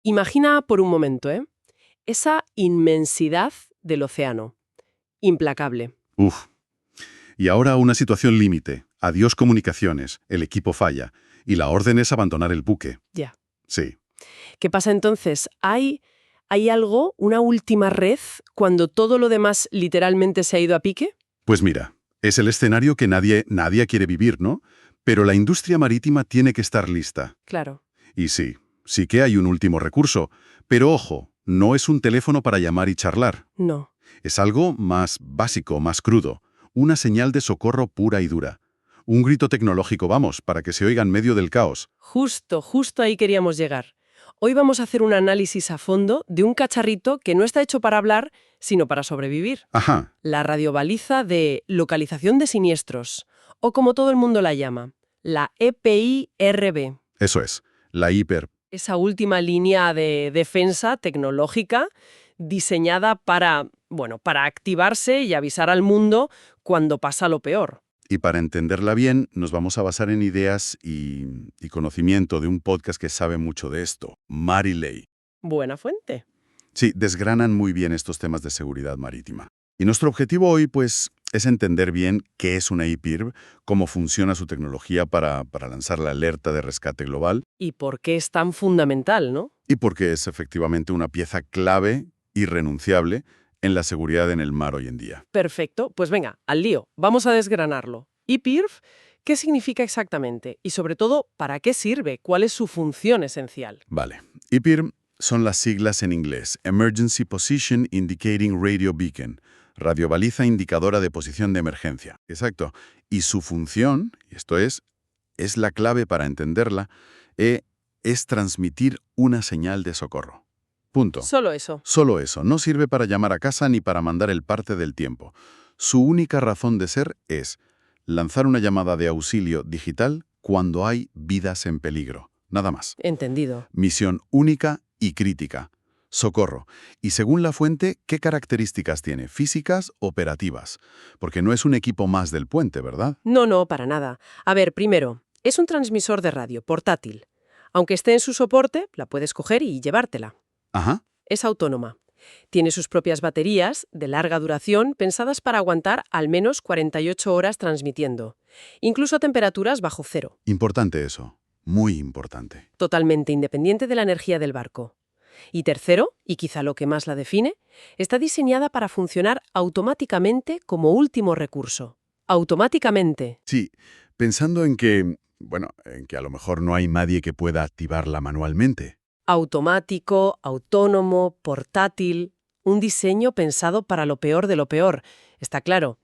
Imagina por un momento, esa inmensidad del océano. Implacable. Uf. Y ahora una situación límite. Adiós comunicaciones, el equipo falla, y la orden es abandonar el buque. Ya. Sí. ¿Qué pasa entonces? ¿Hay algo, una última red, cuando todo lo demás literalmente se ha ido a pique? Pues mira, es el escenario que nadie quiere vivir, ¿no? Pero la industria marítima tiene que estar lista. Claro. Y sí que hay un último recurso. Pero ojo, no es un teléfono para llamar y charlar. No. Es algo más básico, más crudo. Una señal de socorro pura y dura. Un grito tecnológico, vamos, para que se oiga en medio del caos. Justo ahí queríamos llegar. Hoy vamos a hacer un análisis a fondo de un cacharrito que no está hecho para hablar, sino para sobrevivir. Ajá. La radiobaliza de localización de siniestros, o como todo el mundo la llama, la EPIRB. Eso es. La hiper. Esa última línea de defensa tecnológica diseñada para activarse y avisar al mundo cuando pasa lo peor. Y para entenderla bien, nos vamos a basar en ideas y conocimiento de un podcast que sabe mucho de esto, Marilei. Buena fuente. Sí, desgranan muy bien estos temas de seguridad marítima. Y nuestro objetivo hoy, pues, es entender bien qué es una IPIRB, cómo funciona su tecnología para lanzar la alerta de rescate global. ¿Y por qué es tan fundamental, no? Y por qué es efectivamente una pieza clave, irrenunciable, en la seguridad en el mar hoy en día. Perfecto, pues venga, al lío. Vamos a desgranarlo. IPIRB, ¿qué significa exactamente? Y sobre todo, ¿para qué sirve? ¿Cuál es su función esencial? Vale. IPIRB son las siglas en inglés. Emergency Position Indicating Radio Beacon. Radiobaliza indicadora de posición de emergencia. Exacto. Y su función, y esto es la clave para entenderla, es transmitir una señal de socorro. Punto. Solo eso. Solo eso. No sirve para llamar a casa ni para mandar el parte del tiempo. Su única razón de ser es lanzar una llamada de auxilio digital cuando hay vidas en peligro. Nada más. Entendido. Misión única y crítica. Socorro. Y según la fuente, ¿qué características tiene? ¿Físicas, operativas? Porque no es un equipo más del puente, ¿verdad? No, para nada. A ver, primero, es un transmisor de radio, portátil. Aunque esté en su soporte, la puedes coger y llevártela. Ajá. Es autónoma. Tiene sus propias baterías, de larga duración, pensadas para aguantar al menos 48 horas transmitiendo, incluso a temperaturas bajo cero. Importante eso. Muy importante. Totalmente independiente de la energía del barco. Y tercero, y quizá lo que más la define, está diseñada para funcionar automáticamente como último recurso. Automáticamente. Sí, pensando en que a lo mejor no hay nadie que pueda activarla manualmente. Automático, autónomo, portátil. Un diseño pensado para lo peor de lo peor. Está claro.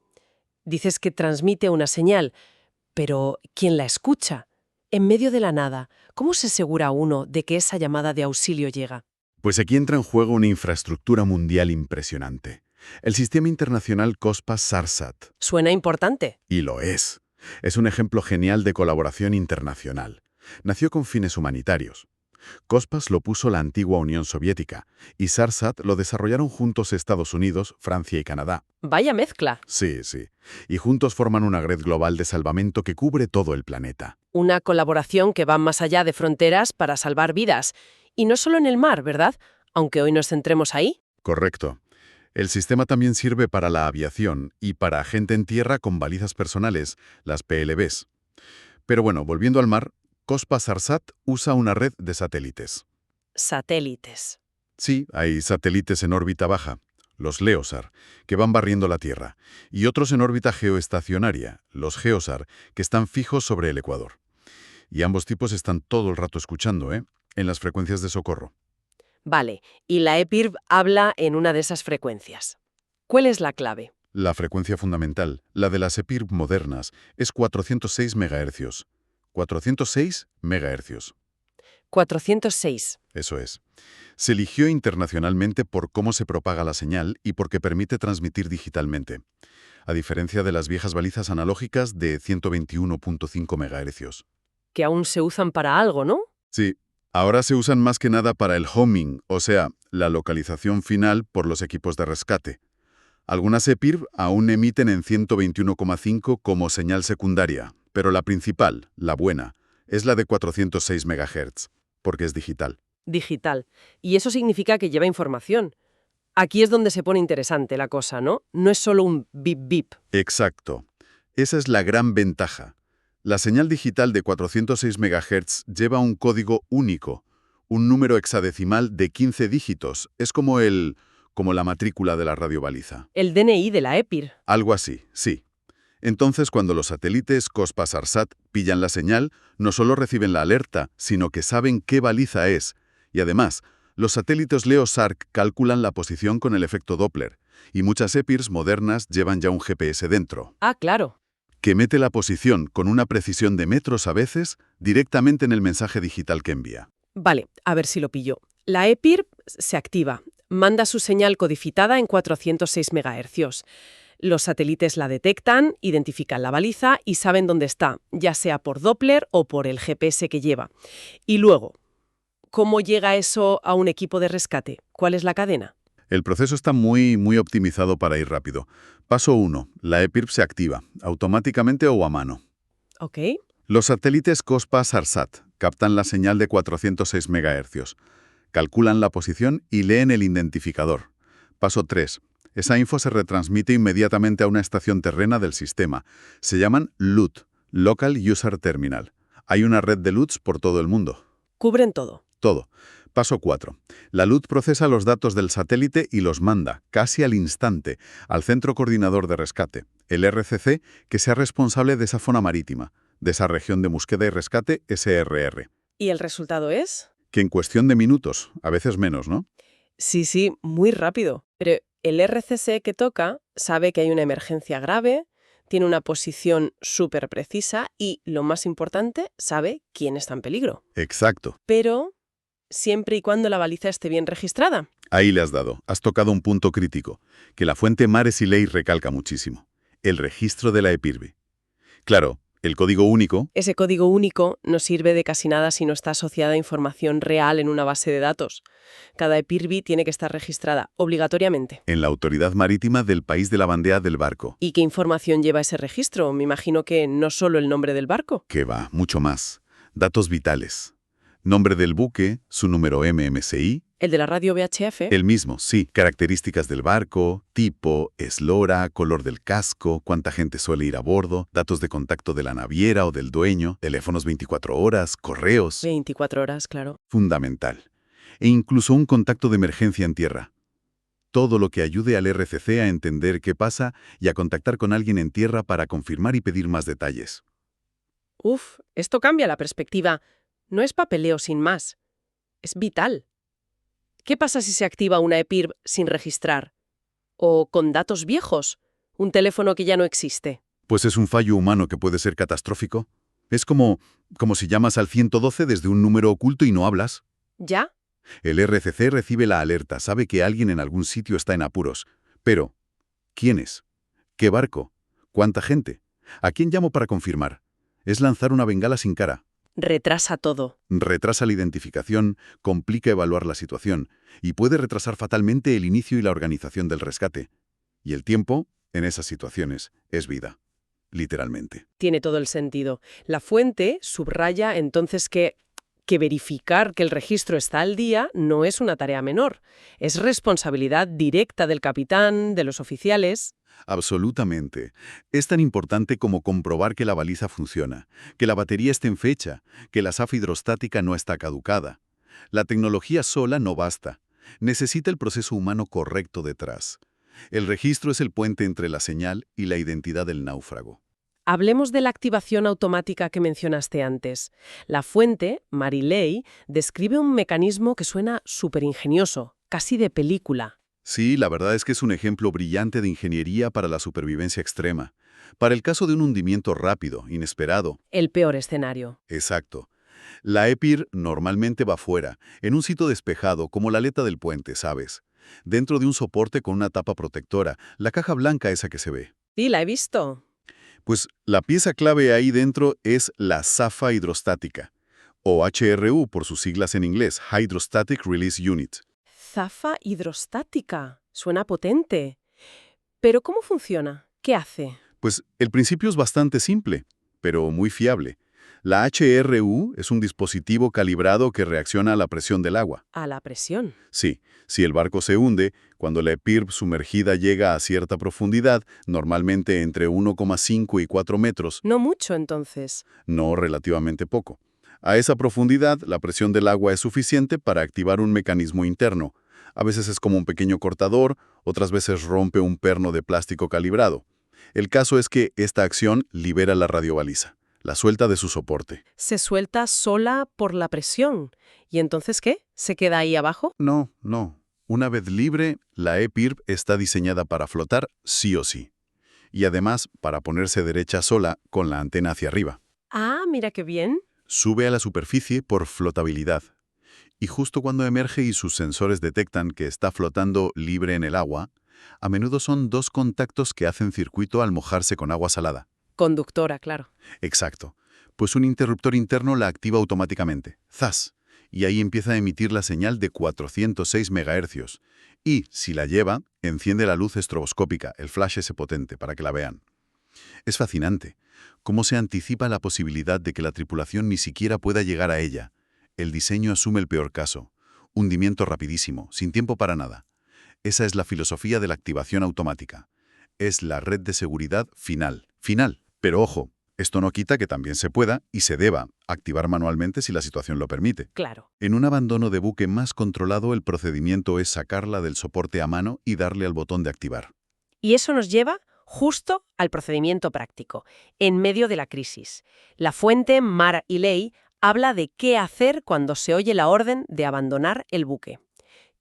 Dices que transmite una señal, pero ¿quién la escucha? En medio de la nada, ¿cómo se asegura uno de que esa llamada de auxilio llega? Pues aquí entra en juego una infraestructura mundial impresionante. El sistema internacional COSPAS-SARSAT. Suena importante. Y lo es. Es un ejemplo genial de colaboración internacional. Nació con fines humanitarios. COSPAS lo puso la antigua Unión Soviética y SARSAT lo desarrollaron juntos Estados Unidos, Francia y Canadá. Vaya mezcla. Sí. Y juntos forman una red global de salvamento que cubre todo el planeta. Una colaboración que va más allá de fronteras para salvar vidas. Y no solo en el mar, ¿verdad? Aunque hoy nos centremos ahí. Correcto. El sistema también sirve para la aviación y para gente en tierra con balizas personales, las PLBs. Pero bueno, volviendo al mar, COSPAS-SARSAT usa una red de satélites. Satélites. Sí, hay satélites en órbita baja, los LEOSAR, que van barriendo la Tierra, y otros en órbita geoestacionaria, los GEOSAR, que están fijos sobre el ecuador. Y ambos tipos están todo el rato escuchando, en las frecuencias de socorro. Vale, y la EPIRB habla en una de esas frecuencias. ¿Cuál es la clave? La frecuencia fundamental, la de las EPIRB modernas, es 406 MHz. 406 MHz. 406. Eso es. Se eligió internacionalmente por cómo se propaga la señal y porque permite transmitir digitalmente, a diferencia de las viejas balizas analógicas de 121.5 MHz. Que aún se usan para algo, ¿no? Sí, ahora se usan más que nada para el homing, o sea, la localización final por los equipos de rescate. Algunas EPIRB aún emiten en 121,5 como señal secundaria, pero la principal, la buena, es la de 406 MHz, porque es digital. Digital. Y eso significa que lleva información. Aquí es donde se pone interesante la cosa, ¿no? No es solo un bip bip. Exacto. Esa es la gran ventaja. La señal digital de 406 MHz lleva un código único, un número hexadecimal de 15 dígitos. Es como la matrícula de la radiobaliza. El DNI de la EPIR. Algo así, sí. Entonces, cuando los satélites COSPAS-ARSAT pillan la señal, no solo reciben la alerta, sino que saben qué baliza es. Y además, los satélites LEO-SARC calculan la posición con el efecto Doppler, y muchas EPIRs modernas llevan ya un GPS dentro, Ah, claro. que mete la posición con una precisión de metros a veces directamente en el mensaje digital que envía. Vale, a ver si lo pillo. La EPIR se activa, manda su señal codificada en 406 MHz. Los satélites la detectan, identifican la baliza y saben dónde está, ya sea por Doppler o por el GPS que lleva. Y luego, ¿cómo llega eso a un equipo de rescate? ¿Cuál es la cadena? El proceso está muy optimizado para ir rápido. Paso 1. La EPIR se activa, automáticamente o a mano. ¿Ok? Los satélites COSPAS-ARSAT captan la señal de 406 MHz, calculan la posición y leen el identificador. Paso 3. Esa info se retransmite inmediatamente a una estación terrena del sistema. Se llaman LUT, Local User Terminal. Hay una red de LUTs por todo el mundo. Cubren todo. Todo. Paso 4. La LUT procesa los datos del satélite y los manda, casi al instante, al Centro Coordinador de Rescate, el RCC, que sea responsable de esa zona marítima, de esa región de búsqueda y rescate SRR. ¿Y el resultado es? Que en cuestión de minutos, a veces menos, ¿no? Sí, muy rápido. Pero el RCC que toca sabe que hay una emergencia grave, tiene una posición súper precisa y, lo más importante, sabe quién está en peligro. Exacto. Pero siempre y cuando la baliza esté bien registrada. Ahí le has dado. Has tocado un punto crítico, que la fuente Mares y Ley recalca muchísimo. El registro de la EPIRB. Claro, el código único. Ese código único no sirve de casi nada si no está asociada a información real en una base de datos. Cada EPIRB tiene que estar registrada obligatoriamente. En la autoridad marítima del país de la bandera del barco. ¿Y qué información lleva ese registro? Me imagino que no solo el nombre del barco. Que va, mucho más. Datos vitales. Nombre del buque, su número MMSI. ¿El de la radio VHF? El mismo, sí. Características del barco, tipo, eslora, color del casco, cuánta gente suele ir a bordo, datos de contacto de la naviera o del dueño, teléfonos 24 horas, correos. 24 horas, claro. Fundamental. E incluso un contacto de emergencia en tierra. Todo lo que ayude al RCC a entender qué pasa y a contactar con alguien en tierra para confirmar y pedir más detalles. Uf, esto cambia la perspectiva. No es papeleo sin más. Es vital. ¿Qué pasa si se activa una EPIRB sin registrar? ¿O con datos viejos? ¿Un teléfono que ya no existe? Pues es un fallo humano que puede ser catastrófico. Es como si llamas al 112 desde un número oculto y no hablas. ¿Ya? El RCC recibe la alerta, sabe que alguien en algún sitio está en apuros. Pero, ¿quién es? ¿Qué barco? ¿Cuánta gente? ¿A quién llamo para confirmar? Es lanzar una bengala sin cara. Retrasa todo. Retrasa la identificación, complica evaluar la situación y puede retrasar fatalmente el inicio y la organización del rescate. Y el tiempo, en esas situaciones, es vida. Literalmente. Tiene todo el sentido. La fuente subraya entonces que verificar que el registro está al día no es una tarea menor. Es responsabilidad directa del capitán, de los oficiales. Absolutamente. Es tan importante como comprobar que la baliza funciona, que la batería esté en fecha, que la SAF hidrostática no está caducada. La tecnología sola no basta. Necesita el proceso humano correcto detrás. El registro es el puente entre la señal y la identidad del náufrago. Hablemos de la activación automática que mencionaste antes. La fuente, Marilei, describe un mecanismo que suena súper ingenioso, casi de película. Sí, la verdad es que es un ejemplo brillante de ingeniería para la supervivencia extrema. Para el caso de un hundimiento rápido, inesperado. El peor escenario. Exacto. La EPIR normalmente va fuera, en un sitio despejado, como la aleta del puente, ¿sabes? Dentro de un soporte con una tapa protectora, la caja blanca esa que se ve. Sí, la he visto. Pues la pieza clave ahí dentro es la zafa hidrostática, o HRU por sus siglas en inglés, Hydrostatic Release Unit. Zafa hidrostática. Suena potente. ¿Pero cómo funciona? ¿Qué hace? Pues el principio es bastante simple, pero muy fiable. La HRU es un dispositivo calibrado que reacciona a la presión del agua. A la presión. Sí, si el barco se hunde, cuando la EPIRB sumergida llega a cierta profundidad, normalmente entre 1,5 y 4 metros, No mucho, entonces. no relativamente poco. A esa profundidad, la presión del agua es suficiente para activar un mecanismo interno. A veces es como un pequeño cortador, otras veces rompe un perno de plástico calibrado. El caso es que esta acción libera la radiobaliza, la suelta de su soporte. Se suelta sola por la presión. ¿Y entonces qué? ¿Se queda ahí abajo? No, no. Una vez libre, la EPIRB está diseñada para flotar sí o sí. Y además para ponerse derecha sola con la antena hacia arriba. Ah, mira qué bien. Sube a la superficie por flotabilidad. Y justo cuando emerge y sus sensores detectan que está flotando libre en el agua, a menudo son dos contactos que hacen circuito al mojarse con agua salada. Conductora, claro. Exacto. Pues un interruptor interno la activa automáticamente. ¡Zas! Y ahí empieza a emitir la señal de 406 MHz. Y, si la lleva, enciende la luz estroboscópica, el flash ese potente, para que la vean. Es fascinante cómo se anticipa la posibilidad de que la tripulación ni siquiera pueda llegar a ella. El diseño asume el peor caso. Hundimiento rapidísimo, sin tiempo para nada. Esa es la filosofía de la activación automática. Es la red de seguridad final. Final. Pero ojo, esto no quita que también se pueda y se deba activar manualmente si la situación lo permite. Claro. En un abandono de buque más controlado, el procedimiento es sacarla del soporte a mano y darle al botón de activar. Y eso nos lleva justo al procedimiento práctico, en medio de la crisis. La fuente Mar y Ley habla de qué hacer cuando se oye la orden de abandonar el buque.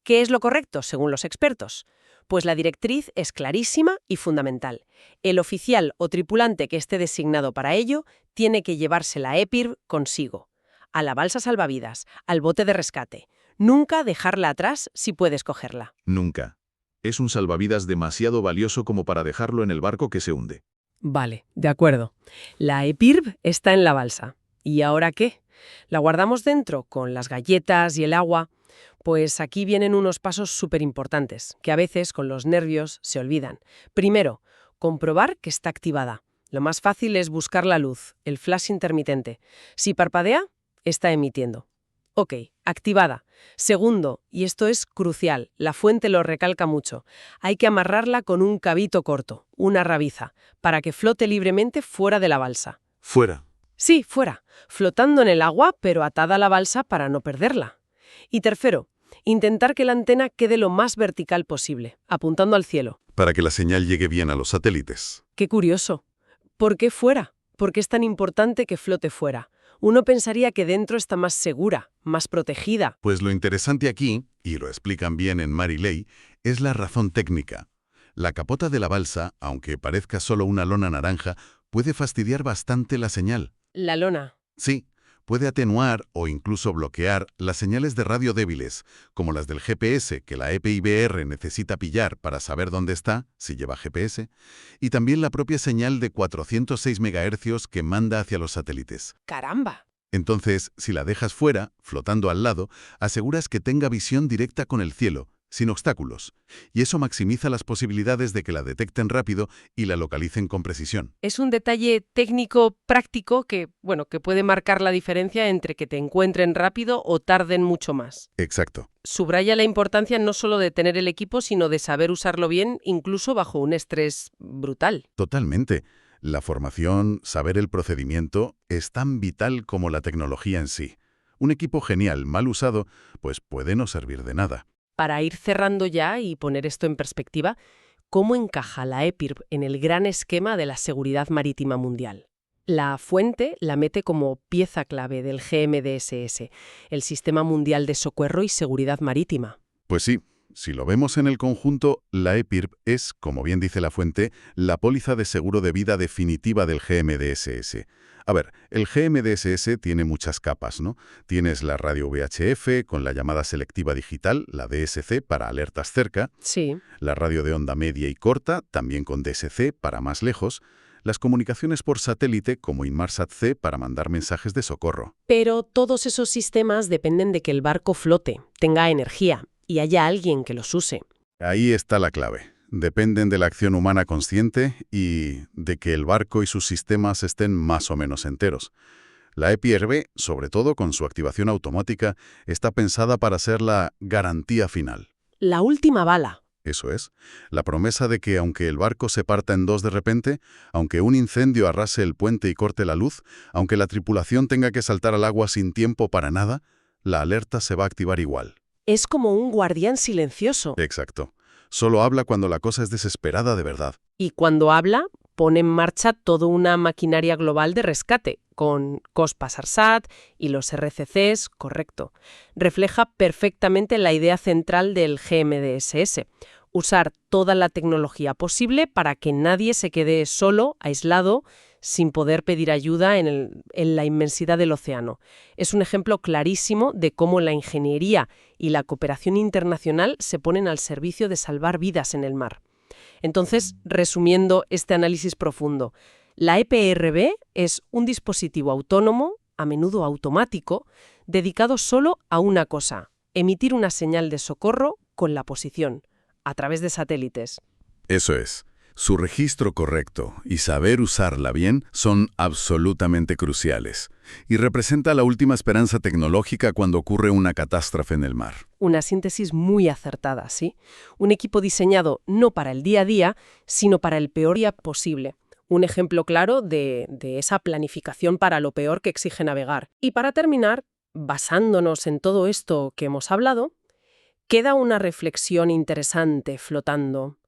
¿Qué es lo correcto, según los expertos? Pues la directriz es clarísima y fundamental. El oficial o tripulante que esté designado para ello tiene que llevarse la EPIRB consigo, a la balsa salvavidas, al bote de rescate. Nunca dejarla atrás si puedes cogerla. Nunca. Es un salvavidas demasiado valioso como para dejarlo en el barco que se hunde. Vale, de acuerdo. La EPIRB está en la balsa. ¿Y ahora qué? ¿La guardamos dentro con las galletas y el agua? Pues aquí vienen unos pasos súper importantes, que a veces con los nervios se olvidan. Primero, comprobar que está activada. Lo más fácil es buscar la luz, el flash intermitente. Si parpadea, está emitiendo. Ok, activada. Segundo, y esto es crucial, la fuente lo recalca mucho, hay que amarrarla con un cabito corto, una rabiza, para que flote libremente fuera de la balsa. Fuera. Sí, fuera, flotando en el agua, pero atada a la balsa para no perderla. Y tercero, intentar que la antena quede lo más vertical posible, apuntando al cielo. Para que la señal llegue bien a los satélites. Qué curioso. ¿Por qué fuera? ¿Por qué es tan importante que flote fuera? Uno pensaría que dentro está más segura, más protegida. Pues lo interesante aquí, y lo explican bien en Mar y Ley, es la razón técnica. La capota de la balsa, aunque parezca solo una lona naranja, puede fastidiar bastante la señal. La lona. Sí, puede atenuar o incluso bloquear las señales de radio débiles, como las del GPS que la EPIBR necesita pillar para saber dónde está, si lleva GPS, y también la propia señal de 406 MHz que manda hacia los satélites. ¡Caramba! Entonces, si la dejas fuera, flotando al lado, aseguras que tenga visión directa con el cielo, sin obstáculos, y eso maximiza las posibilidades de que la detecten rápido y la localicen con precisión. Es un detalle técnico práctico que puede marcar la diferencia entre que te encuentren rápido o tarden mucho más. Exacto. Subraya la importancia no solo de tener el equipo, sino de saber usarlo bien, incluso bajo un estrés brutal. Totalmente. La formación, saber el procedimiento, es tan vital como la tecnología en sí. Un equipo genial, mal usado, pues puede no servir de nada. Para ir cerrando ya y poner esto en perspectiva, ¿cómo encaja la EPIRB en el gran esquema de la seguridad marítima mundial? La fuente la mete como pieza clave del GMDSS, el Sistema Mundial de Socorro y Seguridad Marítima. Pues sí, si lo vemos en el conjunto, la EPIRB es, como bien dice la fuente, la póliza de seguro de vida definitiva del GMDSS. A ver, el GMDSS tiene muchas capas, ¿no? Tienes la radio VHF con la llamada selectiva digital, la DSC, para alertas cerca. Sí. La radio de onda media y corta, también con DSC, para más lejos. Las comunicaciones por satélite, como Inmarsat-C, para mandar mensajes de socorro. Pero todos esos sistemas dependen de que el barco flote, tenga energía y haya alguien que los use. Ahí está la clave. Dependen de la acción humana consciente y de que el barco y sus sistemas estén más o menos enteros. La EPIRB, sobre todo con su activación automática, está pensada para ser la garantía final. La última bala. Eso es, la promesa de que aunque el barco se parta en dos de repente, aunque un incendio arrase el puente y corte la luz, aunque la tripulación tenga que saltar al agua sin tiempo para nada, la alerta se va a activar igual. Es como un guardián silencioso. Exacto. Solo habla cuando la cosa es desesperada de verdad. Y cuando habla, pone en marcha toda una maquinaria global de rescate, con COSPAS-ARSAT y los RCCs, correcto. Refleja perfectamente la idea central del GMDSS, usar toda la tecnología posible para que nadie se quede solo, aislado, sin poder pedir ayuda en la inmensidad del océano. Es un ejemplo clarísimo de cómo la ingeniería y la cooperación internacional se ponen al servicio de salvar vidas en el mar. Entonces, resumiendo este análisis profundo, la EPRB es un dispositivo autónomo, a menudo automático, dedicado solo a una cosa: emitir una señal de socorro con la posición, a través de satélites. Eso es. Su registro correcto y saber usarla bien son absolutamente cruciales, y representa la última esperanza tecnológica cuando ocurre una catástrofe en el mar. Una síntesis muy acertada, ¿sí? Un equipo diseñado no para el día a día, sino para el peor día posible. Un ejemplo claro de esa planificación para lo peor que exige navegar. Y para terminar, basándonos en todo esto que hemos hablado, queda una reflexión interesante flotando.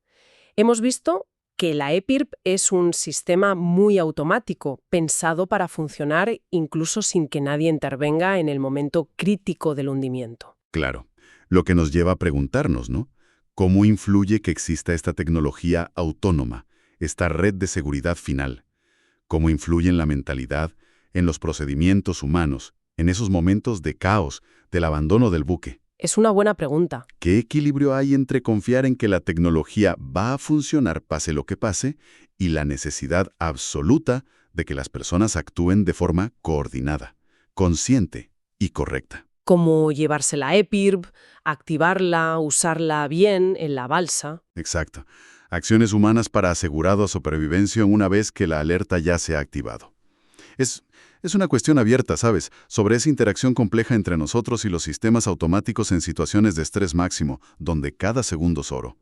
Hemos visto que la EPIRB es un sistema muy automático, pensado para funcionar incluso sin que nadie intervenga en el momento crítico del hundimiento. Claro, lo que nos lleva a preguntarnos, ¿no? ¿Cómo influye que exista esta tecnología autónoma, esta red de seguridad final? ¿Cómo influye en la mentalidad, en los procedimientos humanos, en esos momentos de caos, del abandono del buque? Es una buena pregunta. ¿Qué equilibrio hay entre confiar en que la tecnología va a funcionar pase lo que pase y la necesidad absoluta de que las personas actúen de forma coordinada, consciente y correcta? Como llevarse la EPIRB, activarla, usarla bien en la balsa. Exacto. Acciones humanas para asegurado supervivencia una vez que la alerta ya se ha activado. Es una cuestión abierta, ¿sabes?, sobre esa interacción compleja entre nosotros y los sistemas automáticos en situaciones de estrés máximo, donde cada segundo es oro.